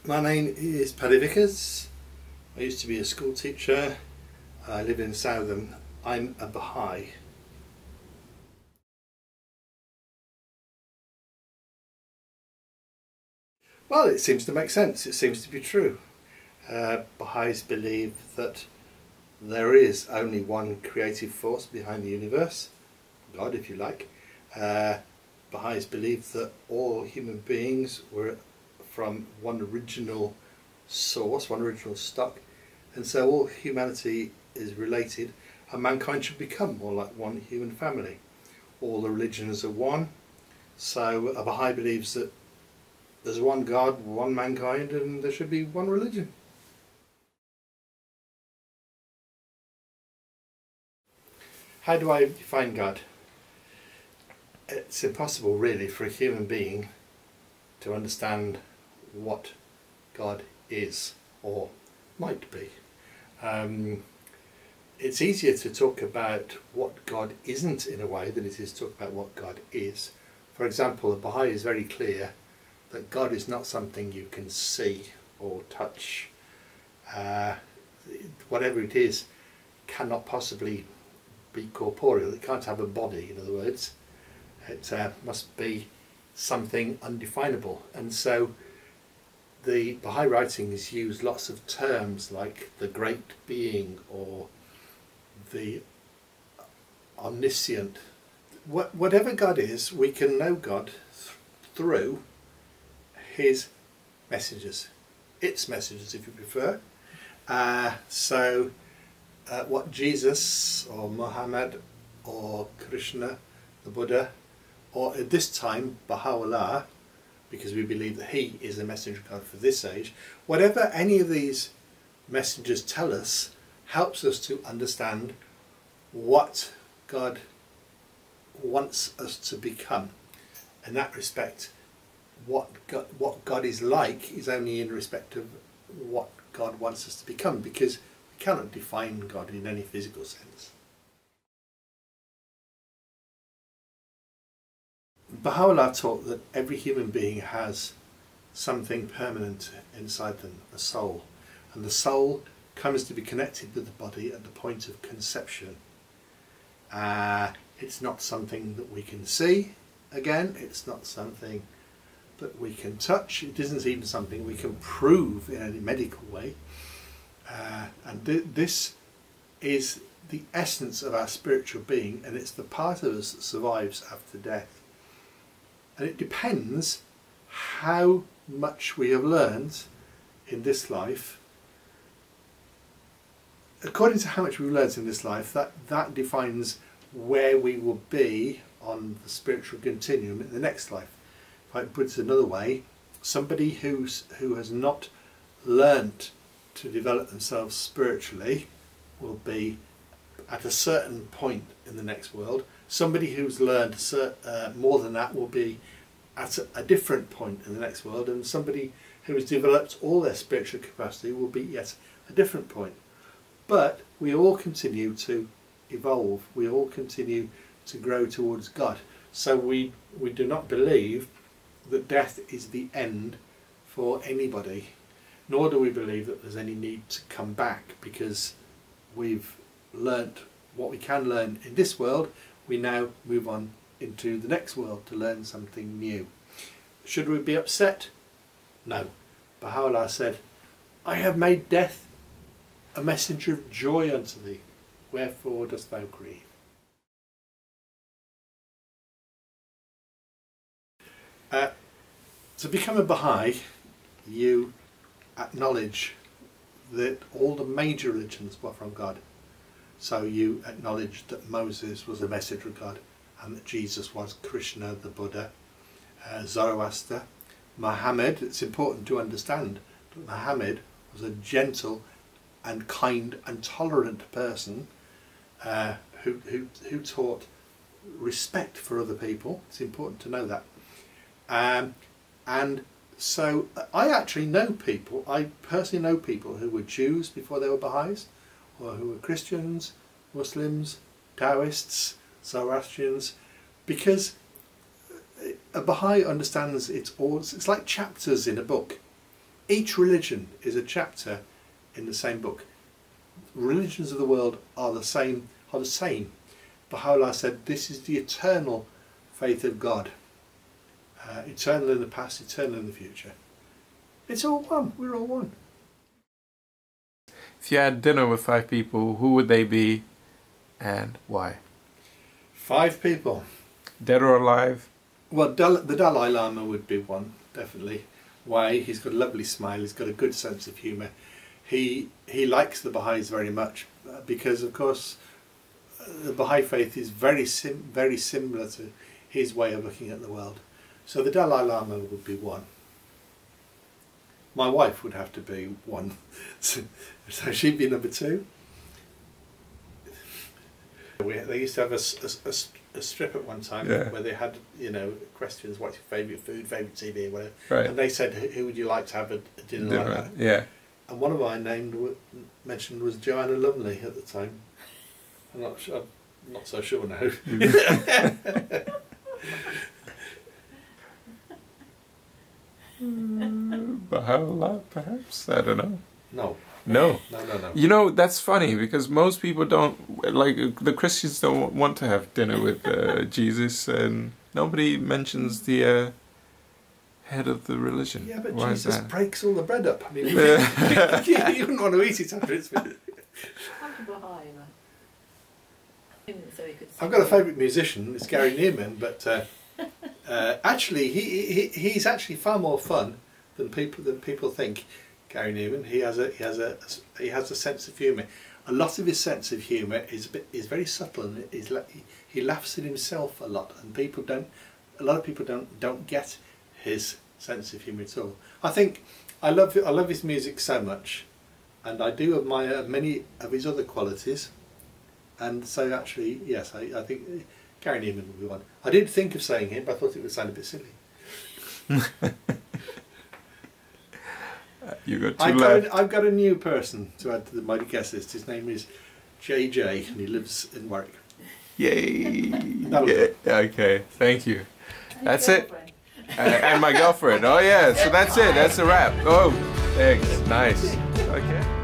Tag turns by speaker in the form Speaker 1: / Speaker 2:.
Speaker 1: My name is Paddy Vickers. I used to be a school teacher. I live in Southam. I'm a Bahá'í. Well, it seems to make sense. It seems to be true. Baha'is believe that there is only one creative force behind the universe, God if you like. Baha'is believe that all human beings were from one original source, one original stock, and so all humanity is related and mankind should become more like one human family. All the religions are one, so a Baha'i believes that there's one God, one mankind, and there should be one religion. How do I define God? It's impossible really for a human being to understand what God is or might be. It's easier to talk about what God isn't in a way than it is to talk about what God is. For example, the Baha'i is very clear that God is not something you can see or touch. Whatever it is cannot possibly be corporeal. It can't have a body, in other words. It must be something undefinable. And so the Baha'i writings use lots of terms like the great being or the omniscient. Whatever God is, we can know God through his messages, its messages if you prefer. What Jesus or Muhammad or Krishna, the Buddha, or at this time Baha'u'llah, because we believe that he is the messenger of God for this age, whatever any of these messengers tell us helps us to understand what God wants us to become. In that respect, what God is like is only in respect of what God wants us to become, because we cannot define God in any physical sense. Baha'u'llah taught that every human being has something permanent inside them, a soul, and the soul comes to be connected with the body at the point of conception. It's not something that we can see, again, it's not something that we can touch, it isn't even something we can prove in any medical way, this is the essence of our spiritual being, and it's the part of us that survives after death. And it depends how much we have learned in this life. According to how much we've learned in this life, that defines where we will be on the spiritual continuum in the next life. If I put it another way, somebody who has not learnt to develop themselves spiritually will be at a certain point in the next world. Somebody who's learned more than that will be at a different point in the next world, and somebody who has developed all their spiritual capacity will be at a different point. But we all continue to evolve, we all continue to grow towards God. So we do not believe that death is the end for anybody, nor do we believe that there's any need to come back because we've learnt what we can learn in this world. We now move on into the next world to learn something new. Should we be upset? No. Baha'u'llah said, I have made death a messenger of joy unto thee, wherefore dost thou grieve? To become a Baha'i, you acknowledge that all the major religions were from God. So you acknowledge that Moses was a messenger of God, and that Jesus was Krishna, the Buddha, Zoroaster, Muhammad. It's important to understand that Muhammad was a gentle and kind and tolerant person who taught respect for other people. It's important to know that. And so I actually know people, I personally know people who were Jews before they were Baha'is, or who were Christians, Muslims, Taoists, Zoroastrians, because a Baha'i understands it's like chapters in a book. Each religion is a chapter in the same book. Religions of the world are the same. Baha'u'llah said this is the eternal faith of God. Eternal in the past, eternal in the future. It's all one. We're all one.
Speaker 2: If you had dinner with 5 people, who would they be and why?
Speaker 1: 5 people.
Speaker 2: Dead or alive?
Speaker 1: Well, the Dalai Lama would be one, definitely. Why? He's got a lovely smile, he's got a good sense of humour. He likes the Baha'is very much because, of course, the Baha'i faith is very similar to his way of looking at the world. So the Dalai Lama would be one. My wife would have to be one. So she'd be number 2. They used to have a strip at one time where they had, you know, questions, what's your favourite food, favourite TV, whatever. Right. And they said, who would you like to have a dinner like that?
Speaker 2: Yeah.
Speaker 1: And one of I mentioned was Joanna Lumley at the time. I'm not so sure now.
Speaker 2: Baha'u'llah, perhaps? I don't know.
Speaker 1: No.
Speaker 2: No.
Speaker 1: No.
Speaker 2: You know, that's funny because most people don't, like, the Christians don't want to have dinner with Jesus, and nobody mentions the head of the religion.
Speaker 1: Yeah, but
Speaker 2: Why
Speaker 1: Jesus
Speaker 2: is that?
Speaker 1: breaks all the bread up. I mean, you wouldn't want to eat it after it's been... I've got a favourite musician, it's Gary Newman, but actually he's actually far more fun than people think. Gary Newman, he has a sense of humour. A lot of his sense of humour is very subtle, and he laughs at himself a lot, and a lot of people don't get his sense of humour at all. I love his music so much, and I do admire many of his other qualities. And so actually, yes, I think Gary Newman would be one. I did think of saying him, but I thought it would sound a bit silly.
Speaker 2: You got two left.
Speaker 1: I've got a new person to add to my guest list. His name is JJ, and he lives in Warwick.
Speaker 2: Yay! Okay, thank you. That's it. And my girlfriend. Oh yeah, so that's it. That's a wrap. Oh, thanks. Nice. Okay.